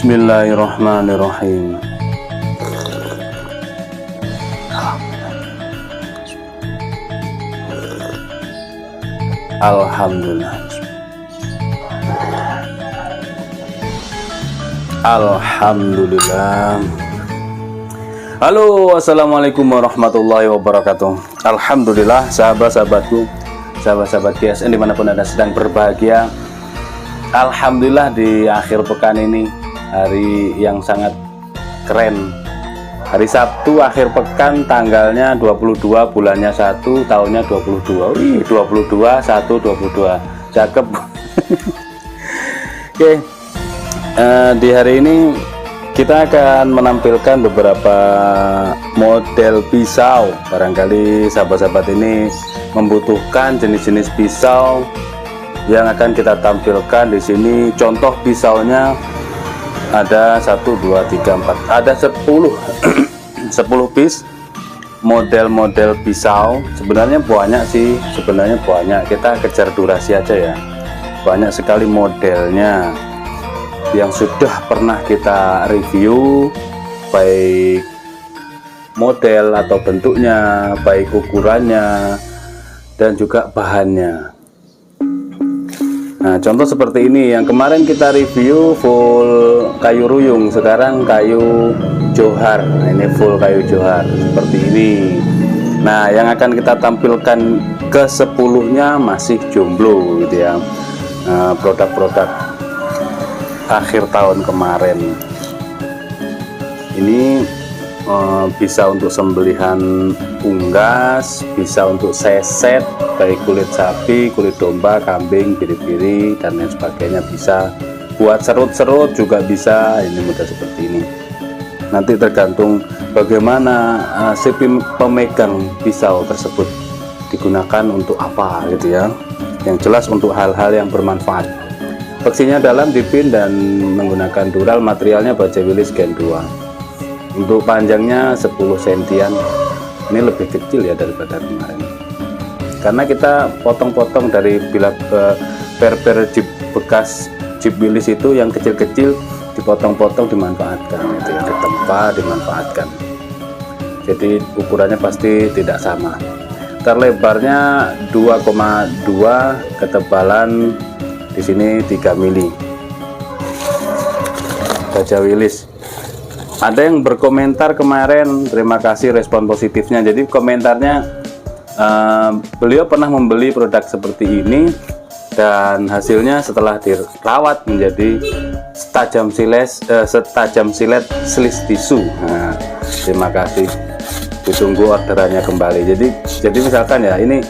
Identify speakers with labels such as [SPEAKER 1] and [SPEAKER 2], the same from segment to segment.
[SPEAKER 1] Bismillahirrahmanirrahim. Alhamdulillah. Alhamdulillah. Halo, assalamualaikum warahmatullahi wabarakatuh. Alhamdulillah, sahabat-sahabatku, sahabat-sahabat GSN dimanapun Anda sedang berbahagia. Alhamdulillah, di akhir pekan ini hari yang sangat keren. Hari Sabtu akhir pekan, tanggalnya 22, bulannya 1, tahunnya 22. Wih, 22 1 22. Cakep. Oke. Di hari ini kita akan menampilkan beberapa model pisau. Barangkali sahabat-sahabat ini membutuhkan jenis-jenis pisau yang akan kita tampilkan di sini. Contoh pisaunya ada 1 2 3 4, ada 10 10 piece model-model pisau. Sebenarnya banyak sih, kita kejar durasi aja ya. Banyak sekali modelnya yang sudah pernah kita review, baik model atau bentuknya, baik ukurannya, dan juga bahannya. Nah, contoh seperti ini yang kemarin kita review full kayu ruyung, sekarang kayu johar. Nah, ini full kayu johar seperti ini. Nah, yang akan kita tampilkan ke 10-nya masih jomblo gitu ya. Produk-produk akhir tahun kemarin. Ini bisa untuk sembelihan unggas, bisa untuk seset baik kulit sapi, kulit domba, kambing, biri-biri dan lain sebagainya. Bisa buat serut-serut juga bisa. Ini mudah seperti ini. Nanti tergantung bagaimana si pemegang pisau tersebut digunakan untuk apa gitu ya. Yang jelas untuk hal-hal yang bermanfaat. Peksinya dalam, dipin, dan menggunakan dural. Materialnya baja wilis Gen 2. Untuk panjangnya 10 sentian. Ini lebih kecil ya daripada kemarin, karena kita potong-potong dari per jeep bekas jeep wilis itu yang kecil-kecil, dipotong-potong, dimanfaatkan itu ya, ditempa, dimanfaatkan. Jadi ukurannya pasti tidak sama. Terlebarnya 2,2, ketebalan di sini 3 mili. Baja wilis. Ada yang berkomentar kemarin, terima kasih respon positifnya. Jadi komentarnya, beliau pernah membeli produk seperti ini dan hasilnya setelah dirawat menjadi setajam silet slis tisu. Nah, terima kasih, ditunggu orderannya kembali. Jadi misalkan ya, ini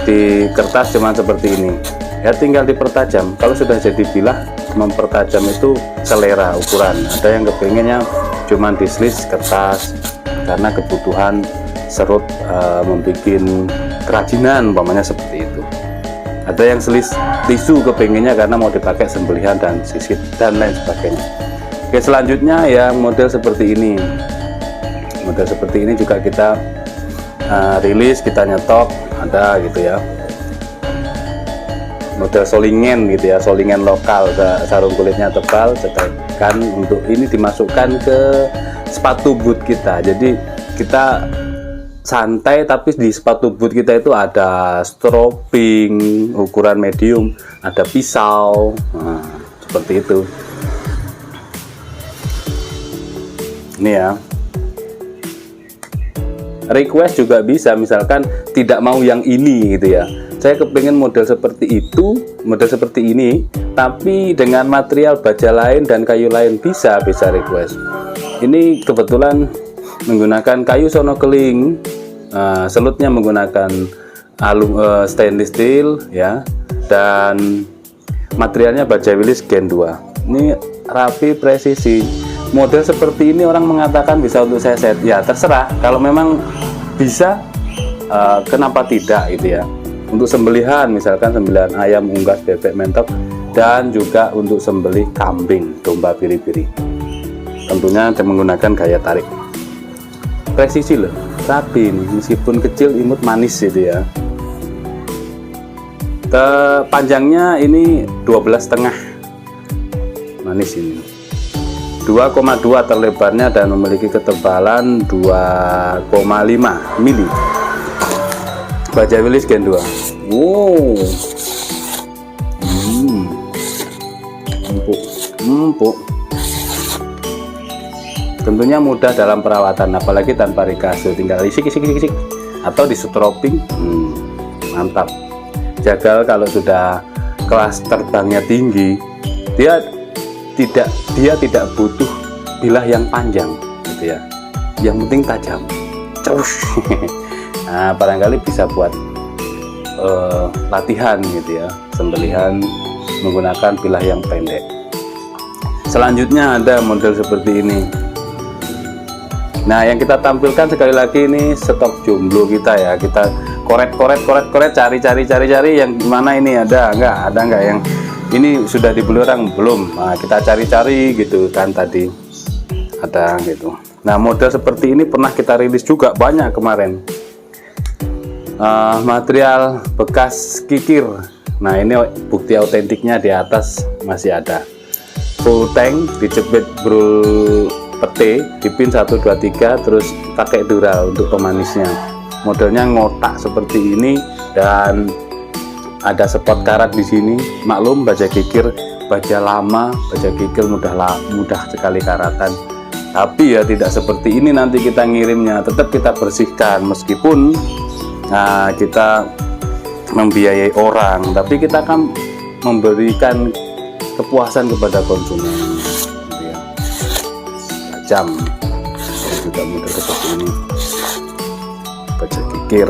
[SPEAKER 1] di kertas cuman seperti ini ya, tinggal dipertajam. Kalau sudah jadi bilah, mempertajam itu selera ukuran. Ada yang kepinginnya cuman di slis kertas karena kebutuhan serut, membuat kerajinan umpamanya seperti itu. Ada yang slis tisu kepengennya karena mau dipakai sembelihan dan sisit dan lain sebagainya. Oke, selanjutnya yang model seperti ini. Model seperti ini juga kita rilis, kita nyetok, ada gitu ya. Model solingen gitu ya, solingen lokal, sarung kulitnya tebal, sedangkan untuk ini dimasukkan ke sepatu boot kita. Jadi kita santai, tapi di sepatu boot kita itu ada strapping ukuran medium, ada pisau, nah, seperti itu. Ini ya, request juga bisa, misalkan tidak mau yang ini gitu ya, saya kepingin model seperti itu, model seperti ini tapi dengan material baja lain dan kayu lain, bisa request. Ini kebetulan menggunakan kayu sono keling, selutnya menggunakan stainless steel ya, dan materialnya baja Willys Gen 2. Ini rapi, presisi. Model seperti ini orang mengatakan bisa untuk saya set, ya terserah. Kalau memang bisa, kenapa tidak gitu ya. Untuk sembelihan, misalkan sembelihan ayam, unggas, bebek, mentok, dan juga untuk sembelih kambing, domba, biri-biri. Tentunya menggunakan gaya tarik. Presisi loh, rapi nih, meskipun kecil imut manis gitu ya. Panjangnya ini 12,5, manis ini. 2,2 terlebarnya dan memiliki ketebalan 2,5 mili. Baja Willys Gen 2. Wow. Empuk. Tentunya mudah dalam perawatan, apalagi tanpa rikase, tinggal isik atau di stropping. Mantap. Jagal kalau sudah kelas terbangnya tinggi, dia tidak butuh bilah yang panjang gitu ya, yang penting tajam. Nah, barangkali bisa buat latihan gitu ya, sembelihan menggunakan bilah yang pendek. Selanjutnya ada model seperti ini. Nah, yang kita tampilkan sekali lagi ini stok jomblo kita ya, kita koret, cari yang mana ini ada nggak yang ini sudah dibeli orang belum. Nah, kita cari-cari gitu kan, tadi ada gitu. Nah, model seperti ini pernah kita rilis juga banyak kemarin. Material bekas kikir. Nah, ini bukti autentiknya di atas masih ada. Full tank, dijepit brul pete, dipin 1, 2, 3, terus pakai dural untuk pemanisnya. Modelnya ngotak seperti ini dan ada spot karat di sini. Maklum baja kikir, baja lama, baja kikir mudah sekali karatan. Tapi ya tidak seperti ini nanti kita ngirimnya, tetap kita bersihkan meskipun kita membiayai orang, tapi kita akan memberikan kepuasan kepada konsumen. Ya. Jam juga model seperti ini, baja kikir.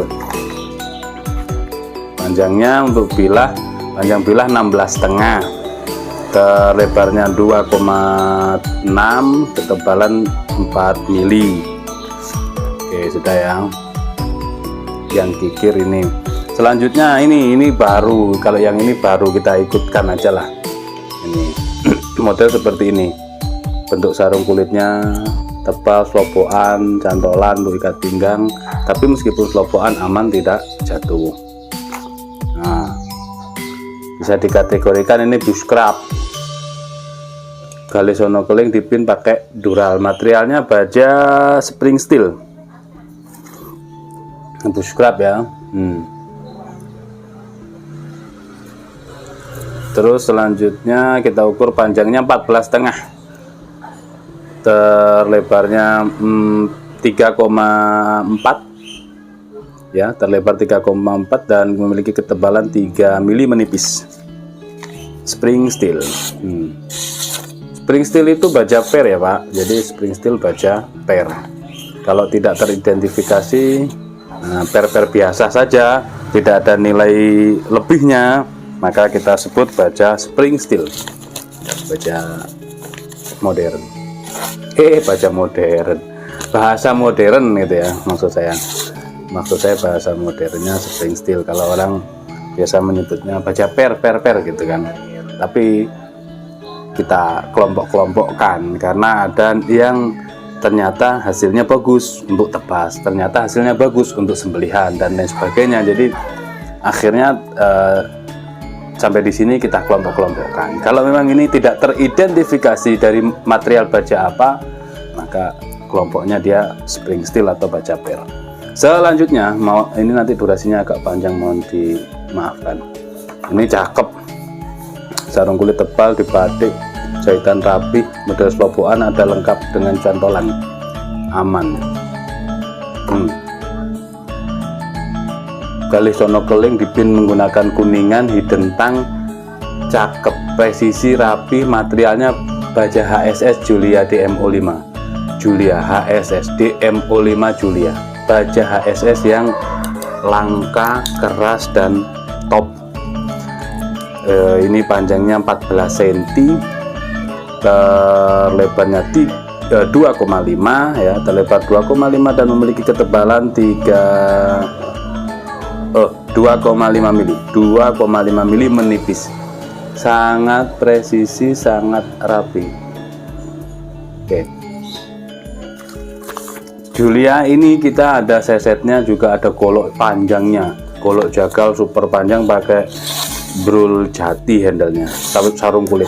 [SPEAKER 1] Panjangnya untuk panjang bilah 16,5, lebarnya 2,6, ketebalan 4 mili. Oke, sudah ya yang kikir ini. Selanjutnya ini baru, kalau yang ini baru kita ikutkan aja lah. Ini model seperti ini, bentuk sarung kulitnya tebal, slopoan, cantolan untuk ikat pinggang, tapi meskipun slopoan aman, tidak jatuh. Nah, bisa dikategorikan ini bushcraft. Gali sono keling, dipin pakai dural. Materialnya baja spring steel, bushcraft ya. Terus selanjutnya kita ukur panjangnya 14,5, terlebarnya 3,4 ya, terlebar 3,4 dan memiliki ketebalan 3 mili menipis. Spring steel. Spring steel itu baja pair ya Pak, jadi spring steel baja pair. Kalau tidak teridentifikasi pair biasa saja, tidak ada nilai lebihnya, maka kita sebut baja spring steel, baja modern. Baja modern, bahasa modern gitu ya, maksud saya bahasa modernnya spring steel. Kalau orang biasa menyebutnya baja pair gitu kan, tapi kita kelompok-kelompokkan karena ada yang ternyata hasilnya bagus untuk tebas, ternyata hasilnya bagus untuk sembelihan dan lain sebagainya. Jadi akhirnya sampai di sini kita kelompok-kelompokkan. Kalau memang ini tidak teridentifikasi dari material baja apa, maka kelompoknya dia spring steel atau baja pair. Selanjutnya, ini nanti durasinya agak panjang, mohon dimaafkan. Ini cakep, sarung kulit tebal dibatik, jahitan rapi, model slopoan, ada lengkap dengan cantolan, aman. galih sono keling, dipin menggunakan kuningan, hidden tang, cakep, presisi, rapi. Materialnya baja HSS Julia DMO5, Julia HSS DMO5 Julia, baja HSS yang langka, keras, dan top. Ini panjangnya 14 cm, lebarnya 2,5 ya, terlebar 2,5 dan memiliki ketebalan 2,5 mili, 2,5 mili menipis, sangat presisi, sangat rapi. Oke, Julia ini kita ada sesetnya, juga ada golok panjangnya, golok jagal super panjang pakai brul jati, handlenya sarung kulit.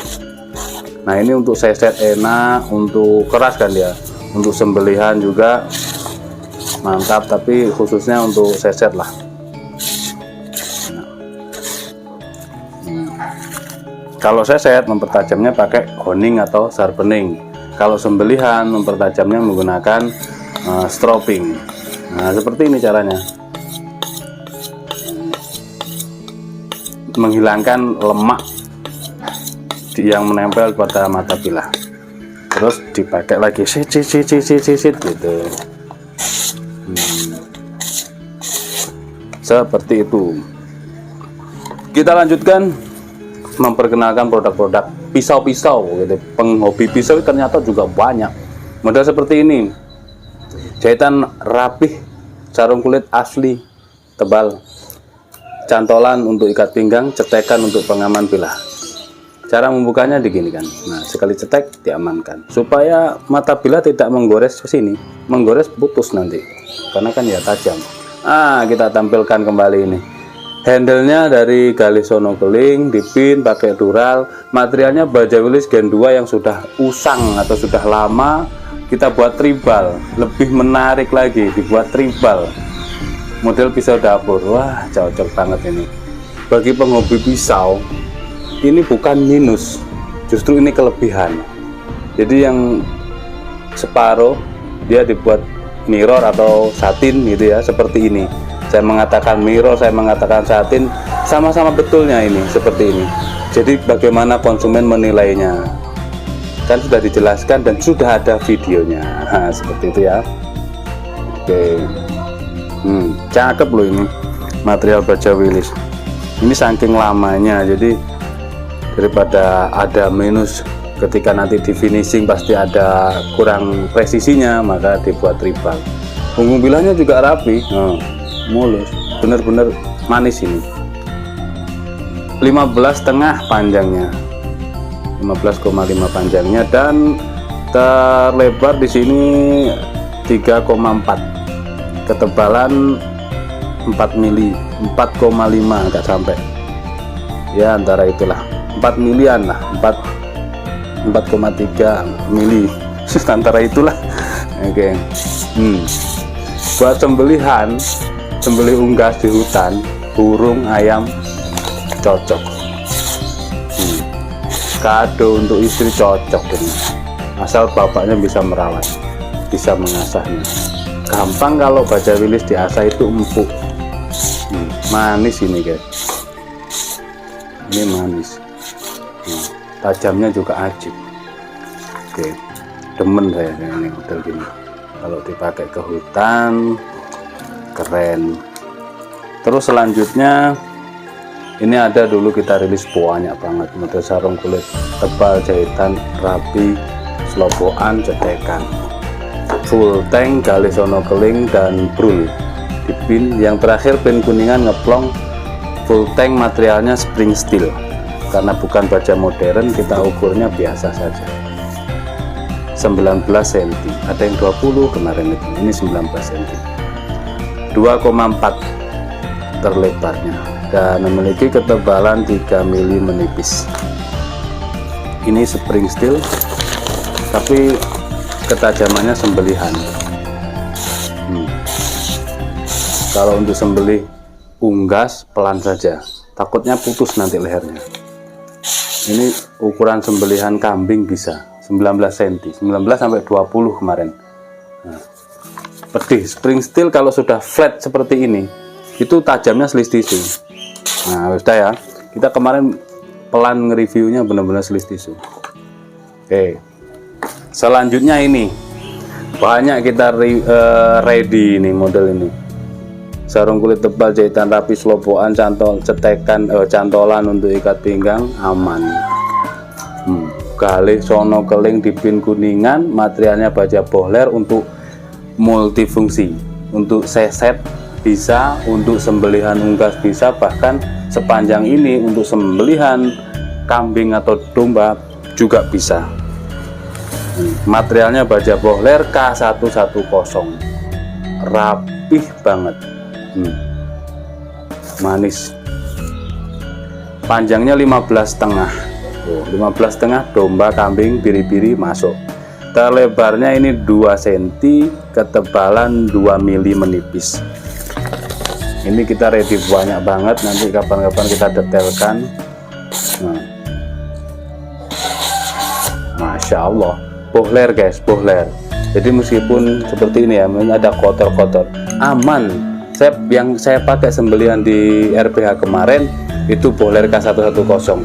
[SPEAKER 1] Nah ini untuk seset enak, untuk keras kan dia, untuk sembelihan juga mantap, tapi khususnya untuk seset lah. Kalau seset mempertajamnya pakai honing atau sharpening, kalau sembelihan mempertajamnya menggunakan stropping. Nah seperti ini caranya, menghilangkan lemak yang menempel pada mata bilah, terus dipakai lagi sit gitu. Seperti itu. Kita lanjutkan memperkenalkan produk-produk pisau-pisau gitu. Penghobi pisau ternyata juga banyak model seperti ini, jahitan rapih, sarung kulit asli tebal, cantolan untuk ikat pinggang, cetekan untuk pengaman bilah. Cara membukanya diginikan. Nah, sekali cetek diamankan supaya mata bilah tidak menggores ke sini, menggores putus nanti, karena kan ya tajam. Kita tampilkan kembali ini. Handlenya dari galih sono keling, dipin pakai dural. Materialnya baja Willys Gen 2 yang sudah usang atau sudah lama, kita buat tribal, lebih menarik lagi, dibuat tribal. Model pisau dapur. Wah, cocok banget ini. Bagi penghobi pisau, ini bukan minus, justru ini kelebihan. Jadi yang separuh dia dibuat mirror atau satin gitu ya, seperti ini. Saya mengatakan mirror, saya mengatakan satin, sama-sama betulnya ini seperti ini. Jadi bagaimana konsumen menilainya, kan sudah dijelaskan dan sudah ada videonya. Nah, seperti itu ya. Oke, cakep loh ini material baja Willys. Ini saking lamanya, jadi daripada ada minus ketika nanti di finishing pasti ada kurang presisinya, maka dibuat tribal. Punggung bilahnya juga rapi, mulus, bener-bener manis ini. 15,5 panjangnya, 15,5 panjangnya, dan terlebar di sini 3,4, ketebalan 4 mili, 4,5 enggak sampai ya, antara itulah 4 milian lah, 4,3 mili antara itulah. Oke. Buat sembelihan, sembelih unggas di hutan, burung, ayam, cocok. Kado untuk istri cocok ini, asal bapaknya bisa merawat, bisa mengasahnya. Gampang kalau baja Willys diasah itu empuk. Manis ini guys, ini manis. Tajamnya juga ajib. Oke, demen saya ini model gini. Kalau dipakai ke hutan keren. Terus selanjutnya ini ada, dulu kita rilis banyak banget model sarung kulit tebal, jahitan rapi, selobokan, cetekan, full tank, galih sono keling, dan brul dipin. Yang terakhir pin kuningan ngeplong, full tank, materialnya spring steel. Karena bukan baja modern, kita ukurnya biasa saja, 19 cm, ada yang 20 kemarin itu, ini 19 cm, 2,4 terlebarnya, dan memiliki ketebalan 3 mili menipis. Ini spring steel, tapi ketajamannya sembelihan. Kalau untuk sembelih unggas pelan saja, takutnya putus nanti lehernya. Ini ukuran sembelihan kambing bisa 19 cm, 19 sampai 20 kemarin. Pedih spring steel kalau sudah flat seperti ini, itu tajamnya selis tisu. Nah sudah ya, kita kemarin pelan nge-reviewnya benar-benar selis tisu. Oke, selanjutnya ini banyak kita ready ini model ini. Sarung kulit tebal jahitan rapi selobokan cantolan untuk ikat pinggang aman. Galih sono keling dipin kuningan, materialnya baja bohler untuk multifungsi, untuk seset bisa, untuk sembelihan unggas bisa, bahkan sepanjang ini untuk sembelihan kambing atau domba juga bisa. Materialnya baja bohler K110, rapih banget. Manis. Panjangnya 15,5, 15,5 domba, kambing, biri-biri masuk. Terlebarnya ini 2 cm, ketebalan 2 mili menipis. Ini kita ready banyak banget, nanti kapan-kapan kita detailkan. Nah. Masya Allah, bohler guys, bohler. Jadi meskipun seperti ini ya, ada kotor-kotor, aman. Yang saya pakai sembelihan di RPH kemarin itu bohler K110.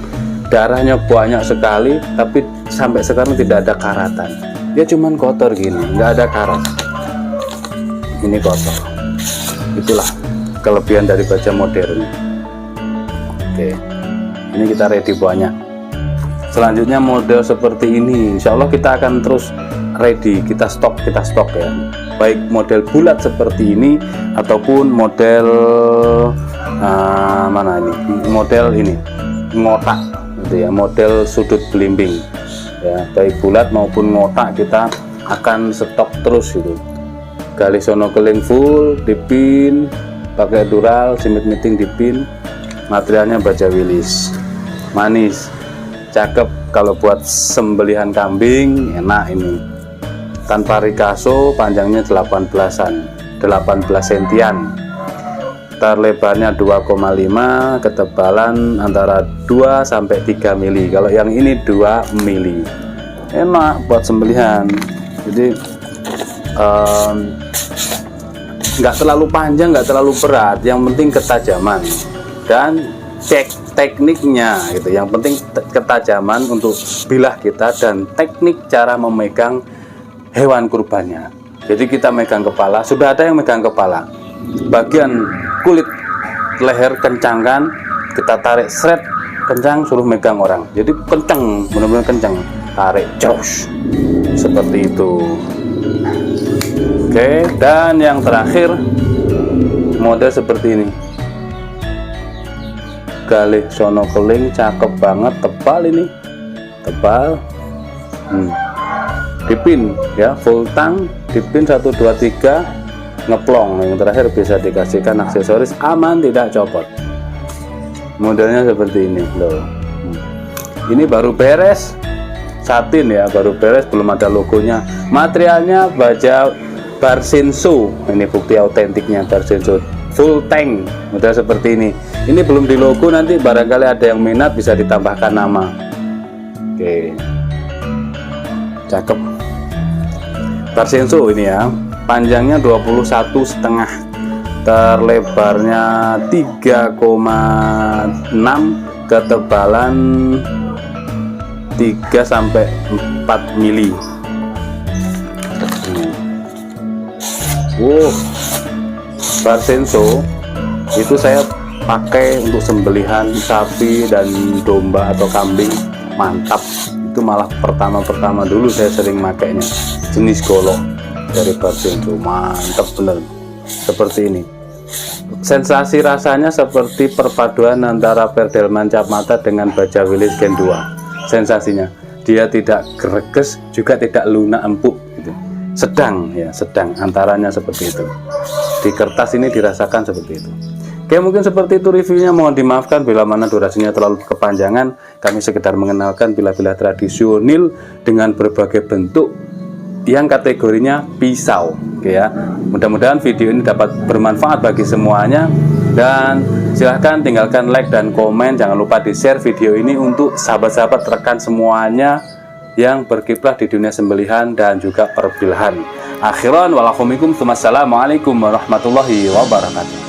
[SPEAKER 1] Darahnya banyak sekali, tapi sampai sekarang tidak ada karatan. Dia cuman kotor gini, nggak ada karat. Ini kotor. Itulah kelebihan dari baja modern. Oke, ini kita ready banyak. Selanjutnya model seperti ini, insya Allah kita akan terus ready, kita stok ya. Baik model bulat seperti ini ataupun model mana ini? Model ini ngotak, gitu ya, model sudut belimbing. Ya, baik bulat maupun ngotak kita akan stok terus gitu. Galih sono keling full, dipin, pakai dural, simit miting dipin. Materialnya baja wilis, manis, cakep kalau buat sembelihan kambing, enak ini. Tanpa rikaso, panjangnya 18 sentian, terlebarnya 2,5, ketebalan antara 2 sampai 3 mili. Kalau yang ini 2 mili, enak buat sembelihan. Jadi nggak terlalu panjang, nggak terlalu berat, yang penting ketajaman dan cek tekniknya gitu. Yang penting ketajaman untuk bilah kita dan teknik cara memegang hewan kurbannya. Jadi kita megang kepala, sudah ada yang megang kepala, bagian kulit leher kencangkan, kita tarik seret kencang, suruh megang orang. Jadi kencang, benar-benar kencang, tarik jos seperti itu. Oke, dan yang terakhir model seperti ini. Galih sono keling, cakep banget, tebal ini, tebal. Dipin ya, full tang, dipin 1, 2, 3, ngeplong. Yang terakhir bisa dikasihkan aksesoris, aman, tidak copot. Modelnya seperti ini loh. Ini baru beres, satin ya, baru beres, belum ada logonya. Materialnya baja Barsenso, ini bukti autentiknya Barsenso, full tank, model seperti ini. Ini belum di logo, nanti barangkali ada yang minat bisa ditambahkan nama. Oke, cakep. Barsenso ini ya, panjangnya 21,5, terlebarnya 3,6, ketebalan 3 sampai 4 mili. Barsenso itu saya pakai untuk sembelihan sapi dan domba atau kambing, mantap. Itu malah pertama dulu saya sering makainya, jenis golok dari Barsenso, mantap bener. Seperti ini, sensasi rasanya seperti perpaduan antara Perdelman cap mata dengan baja Wilis Gen 2. Sensasinya dia tidak greges juga tidak lunak empuk gitu. Sedang ya, sedang antaranya seperti itu. Di kertas ini dirasakan seperti itu. Oke, mungkin seperti itu reviewnya. Mohon dimaafkan bila mana durasinya terlalu kepanjangan. Kami sekedar mengenalkan bilah-bilah tradisional dengan berbagai bentuk yang kategorinya pisau. Oke ya, mudah-mudahan video ini dapat bermanfaat bagi semuanya. Dan silahkan tinggalkan like dan komen. Jangan lupa di share video ini untuk sahabat-sahabat rekan semuanya yang berkiprah di dunia sembelihan dan juga perbilahan. Akhiran walafumikum, assalamualaikum warahmatullahi wabarakatuh.